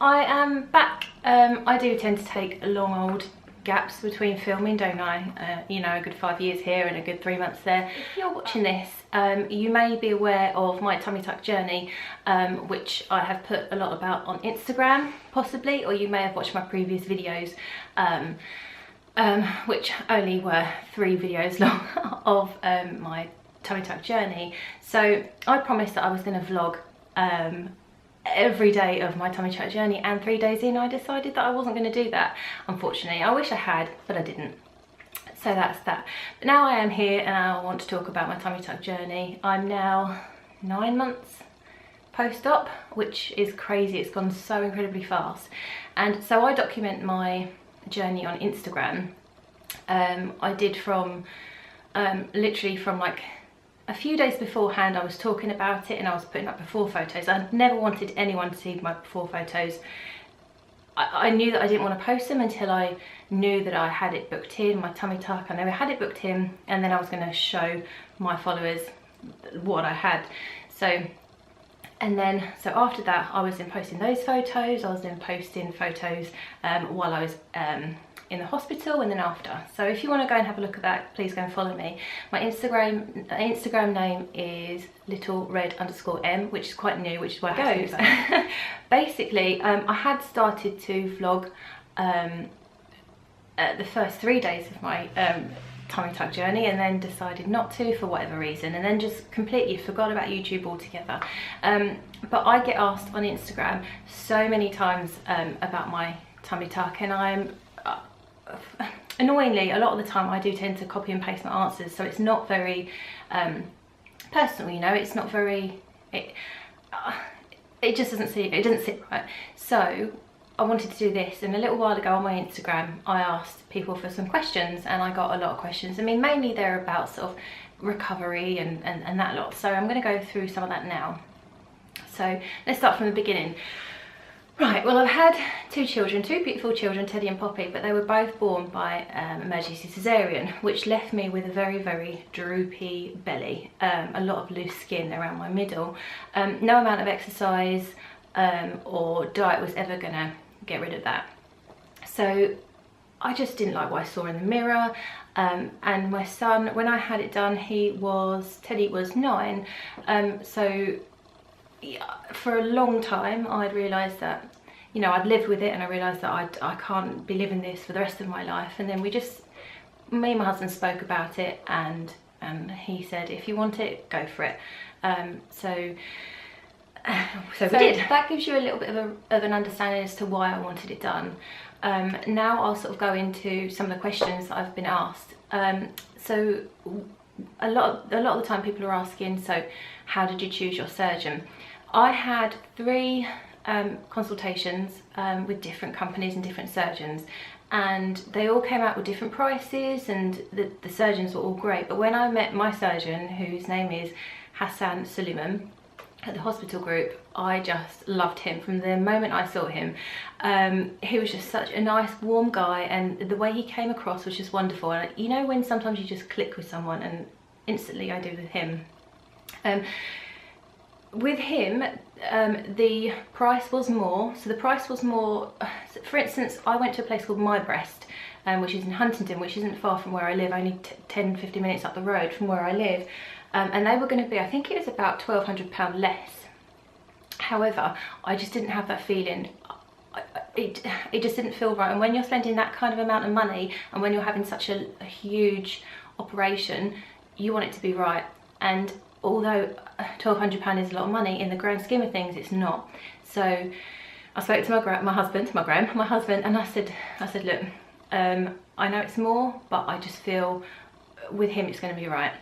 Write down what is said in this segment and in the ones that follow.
I am back. I do tend to take long old gaps between filming, don't I? You know, a good 5 years here and a good 3 months there. If you're watching this, you may be aware of my tummy tuck journey, which I have put a lot about on Instagram, possibly, or you may have watched my previous videos, which only were 3 videos long of my tummy tuck journey. So I promised that I was going to vlog every day of my tummy tuck journey, and 3 days in I decided that I wasn't going to do that, unfortunately. I wish I had, but I didn't. So that's that. But now I am here and I want to talk about my tummy tuck journey. I'm now 9 months post-op, which is crazy. It's gone so incredibly fast. And so I document my journey on Instagram. I did from literally from like a few days beforehand. I was talking about it and I was putting up before photos. I never wanted anyone to see my before photos. I knew that I didn't want to post them until I knew that I had it booked in, my tummy tuck. I never had it booked in, and then I was going to show my followers what I had. So after that, I was then posting those photos. I was then posting photos while I was in the hospital, and then after. So if you want to go and have a look at that, please go and follow me. My Instagram name is little_red_m, which is quite new, which is where it goes. Basically, I had started to vlog the first 3 days of my tummy tuck journey, and then decided not to for whatever reason, and then just completely forgot about YouTube altogether. But I get asked on Instagram so many times about my tummy tuck, and I'm annoyingly, a lot of the time I do tend to copy and paste my answers, so it's not very personal, you know. It's not very, it just doesn't seem, it doesn't sit right. So I wanted to do this, and a little while ago on my Instagram I asked people for some questions, and I got a lot of questions. I mean, mainly they're about sort of recovery and that lot, so I'm going to go through some of that now. So let's start from the beginning. Right, well, I've had 2 children, 2 beautiful children, Teddy and Poppy, but they were both born by emergency cesarean, which left me with a very, very droopy belly, a lot of loose skin around my middle. No amount of exercise or diet was ever gonna get rid of that. So I just didn't like what I saw in the mirror. And my son, when I had it done, Teddy was 9, so for a long time I'd realised that, you know, I'd lived with it, and I realised that I can't be living this for the rest of my life. And then me and my husband spoke about it, and he said, if you want it, go for it. So we did. That gives you a little bit of an understanding as to why I wanted it done. Now I'll sort of go into some of the questions that I've been asked. So a lot of the time people are asking, so how did you choose your surgeon? I had 3 consultations with different companies and different surgeons, and they all came out with different prices, and the surgeons were all great. But when I met my surgeon, whose name is Hassan Sulaiman, at the hospital group, I just loved him from the moment I saw him. He was just such a nice, warm guy, and the way he came across was just wonderful. And you know, when sometimes you just click with someone, and instantly I did with him. With him, the price was more. So the price was more, for instance, I went to a place called My Breast, which is in Huntingdon, which isn't far from where I live, only 10-15 minutes up the road from where I live. And they were going to be, I think it was about £1,200 less. However, I just didn't have that feeling. It just didn't feel right. And when you're spending that kind of amount of money, and when you're having such a huge operation, you want it to be right. And although £1,200 is a lot of money, in the grand scheme of things, it's not. So I spoke to my husband, and I said, look, I know it's more, but I just feel with him it's going to be right.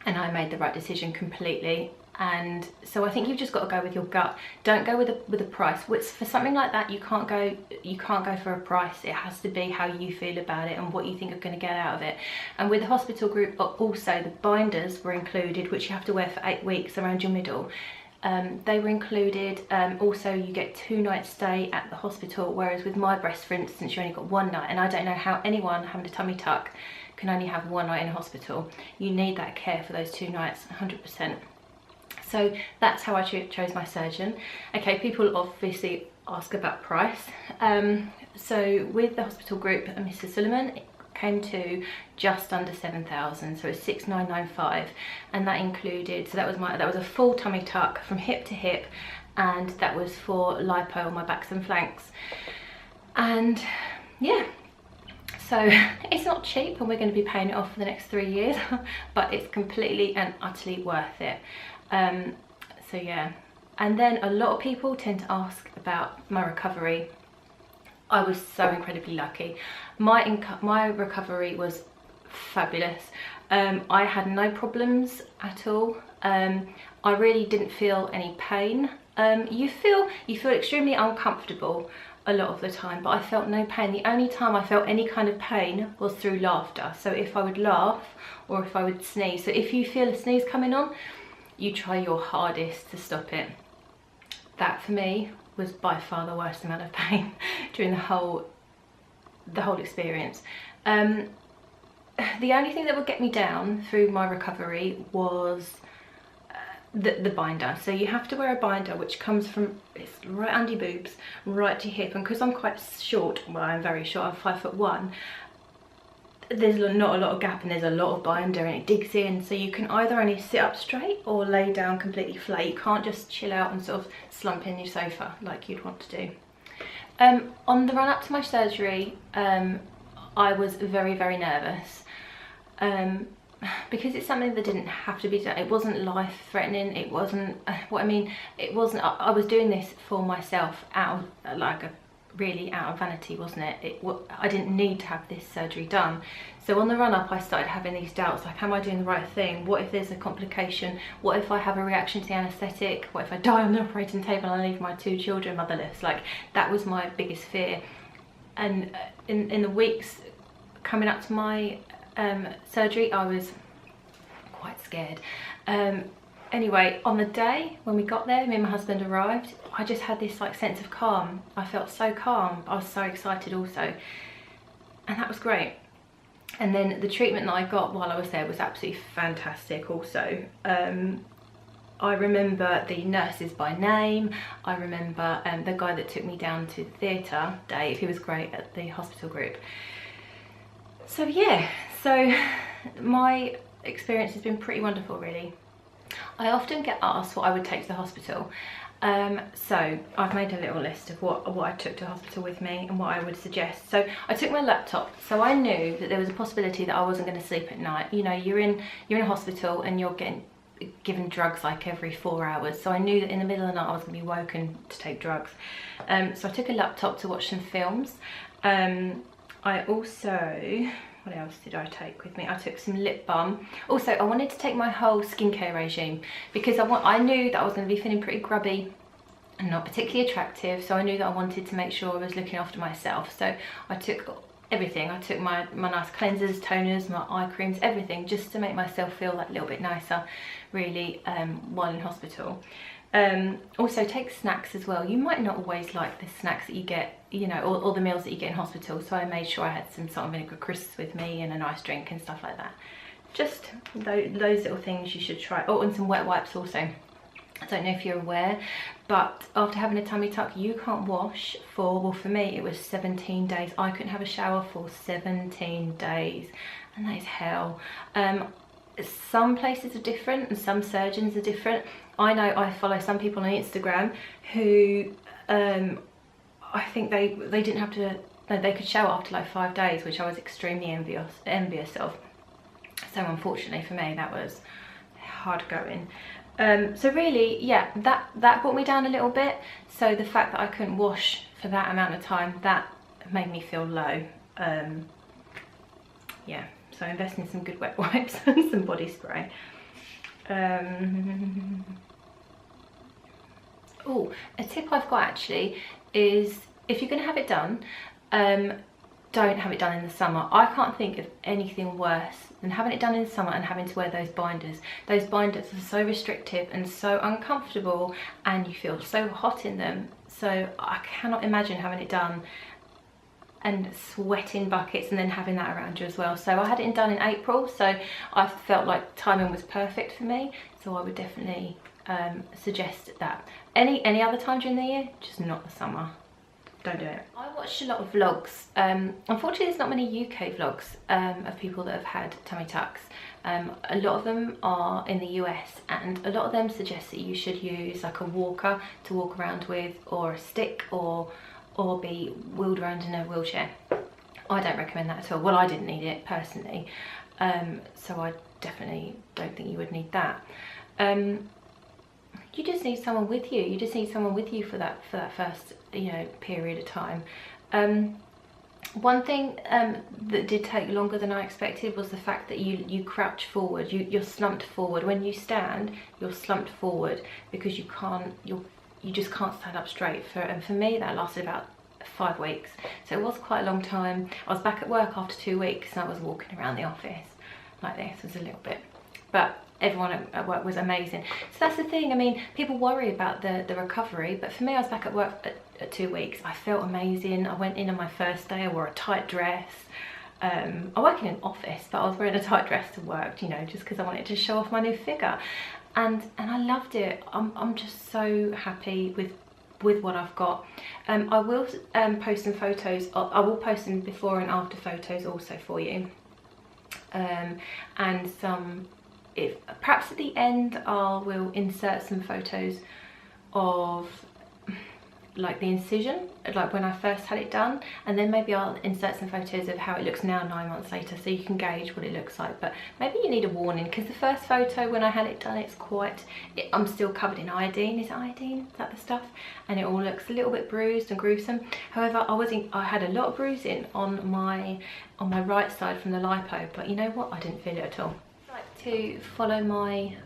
And I made the right decision completely. And so I think you've just got to go with your gut. Don't go with a price. For something like that, you can't go for a price. It has to be how you feel about it and what you think you're going to get out of it. And with the hospital group, also the binders were included, which you have to wear for 8 weeks around your middle. They were included. Also, you get 2 nights stay at the hospital, whereas with My Breast, for instance, you only got 1 night. And I don't know how anyone having a tummy tuck can only have 1 night in a hospital. You need that care for those 2 nights, 100%. So that's how I chose my surgeon. Okay, people obviously ask about price. So with the hospital group, Mr Sulaiman, it came to just under 7,000, so it's 6,995, and that included, so that was a full tummy tuck from hip to hip, and that was for lipo on my backs and flanks. And yeah, so it's not cheap, and we're going to be paying it off for the next 3 years, but it's completely and utterly worth it. So yeah, and then a lot of people tend to ask about my recovery. I was so incredibly lucky. My recovery was fabulous. I had no problems at all. I really didn't feel any pain. You feel extremely uncomfortable a lot of the time, but I felt no pain. The only time I felt any kind of pain was through laughter. So if I would laugh or if I would sneeze. So if you feel a sneeze coming on, you try your hardest to stop it. That for me was by far the worst amount of pain during the whole experience. The only thing that would get me down through my recovery was the binder. So you have to wear a binder which comes from, it's right under your boobs, right to your hip, and because I'm quite short, well, I'm very short, I'm 5'1", there's not a lot of gap and there's a lot of binder and it digs in, so you can either only sit up straight or lay down completely flat. You can't just chill out and sort of slump in your sofa like you'd want to do. On the run up to my surgery, I was very, very nervous, because it's something that didn't have to be done. It wasn't life threatening, it wasn't, it wasn't, I was doing this for myself out of, like, really out of vanity, wasn't it? I didn't need to have this surgery done. So on the run up, I started having these doubts, like, am I doing the right thing? What if there's a complication? What if I have a reaction to the anaesthetic? What if I die on the operating table and I leave my 2 children motherless? Like, that was my biggest fear. And in the weeks coming up to my surgery, I was quite scared. Anyway, on the day when we got there, me and my husband arrived, I just had this like sense of calm. I felt so calm. I was so excited also, and that was great. And then the treatment that I got while I was there was absolutely fantastic also. I remember the nurses by name. I remember the guy that took me down to the theatre, Dave. He was great at the hospital group. So yeah, so my experience has been pretty wonderful, really. I often get asked what I would take to the hospital. So I've made a little list of what I took to hospital with me and what I would suggest. So I took my laptop, so I knew that there was a possibility that I wasn't going to sleep at night. You know, you're in a hospital and you're getting given drugs like every 4 hours, so I knew that in the middle of the night I was going to be woken to take drugs. So I took a laptop to watch some films. I also, what else did I take with me? I took some lip balm. Also, I wanted to take my whole skincare regime because I knew that I was going to be feeling pretty grubby and not particularly attractive, so I knew that I wanted to make sure I was looking after myself. So I took everything. I took my nice cleansers, toners, my eye creams, everything, just to make myself feel that little bit nicer, really, while in hospital. Also take snacks as well. You might not always like the snacks that you get, you know, or the meals that you get in hospital, so I made sure I had some salt and vinegar crisps with me and a nice drink and stuff like that. Just those little things you should try. Oh, and some wet wipes also. I don't know if you're aware, but after having a tummy tuck, you can't wash for, well, for me it was 17 days. I couldn't have a shower for 17 days, and that is hell. Some places are different and some surgeons are different. I know I follow some people on Instagram who I think they didn't have to, no, they could shower after like 5 days, which I was extremely envious of. So unfortunately for me, that was hard going. So really, yeah, that brought me down a little bit. So the fact that I couldn't wash for that amount of time, that made me feel low. Yeah, so invest in some good wet wipes and some body spray. Oh, a tip I've got actually is, if you're going to have it done, don't have it done in the summer. I can't think of anything worse than having it done in the summer and having to wear those binders. Those binders are so restrictive and so uncomfortable, and you feel so hot in them. So I cannot imagine having it done and sweating buckets and then having that around you as well. So I had it done in April, so I felt like timing was perfect for me. So I would definitely suggest that. Any other time during the year, just not the summer. Don't do it. I watched a lot of vlogs. Unfortunately, there's not many UK vlogs of people that have had tummy tucks. A lot of them are in the US, and a lot of them suggest that you should use like a walker to walk around with, or a stick, or be wheeled around in a wheelchair. I don't recommend that at all. Well, I didn't need it personally, so I definitely don't think you would need that. You just need someone with you. You just need someone with you for that first, you know, period of time. One thing that did take longer than I expected was the fact that you crouch forward. You're slumped forward. When you stand, you're slumped forward because you just can't stand up straight. And for me, that lasted about 5 weeks. So it was quite a long time. I was back at work after 2 weeks, and I was walking around the office like this. It was a little bit, but everyone at work was amazing. So that's the thing. I mean, people worry about the recovery, but for me, I was back at work at 2 weeks. I felt amazing. I went in on my first day. I wore a tight dress. I work in an office, but I was wearing a tight dress to work, you know, just because I wanted to show off my new figure, and I loved it. I'm just so happy with what I've got. I will post some photos. I will post some before and after photos also for you, and some. If perhaps at the end I will insert some photos of like the incision, like when I first had it done, and then maybe I'll insert some photos of how it looks now 9 months later, so you can gauge what it looks like. But maybe you need a warning, because the first photo when I had it done, it's quite, I'm still covered in iodine. Is it iodine? Is that the stuff? And it all looks a little bit bruised and gruesome. However, I had a lot of bruising on my right side from the lipo, but you know what, I didn't feel it at all. To follow my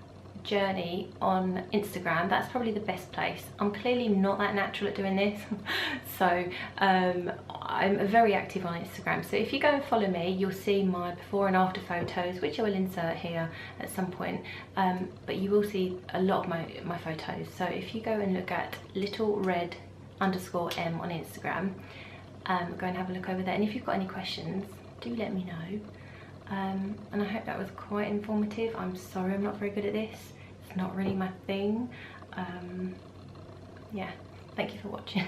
journey on Instagram, that's probably the best place. I'm clearly not that natural at doing this, so I'm very active on Instagram. So if you go and follow me, you'll see my before and after photos, which I will insert here at some point, but you will see a lot of my photos. So if you go and look at littlered_m on Instagram, go and have a look over there, and if you've got any questions, do let me know. And I hope that was quite informative. I'm sorry I'm not very good at this. It's not really my thing. Yeah, thank you for watching.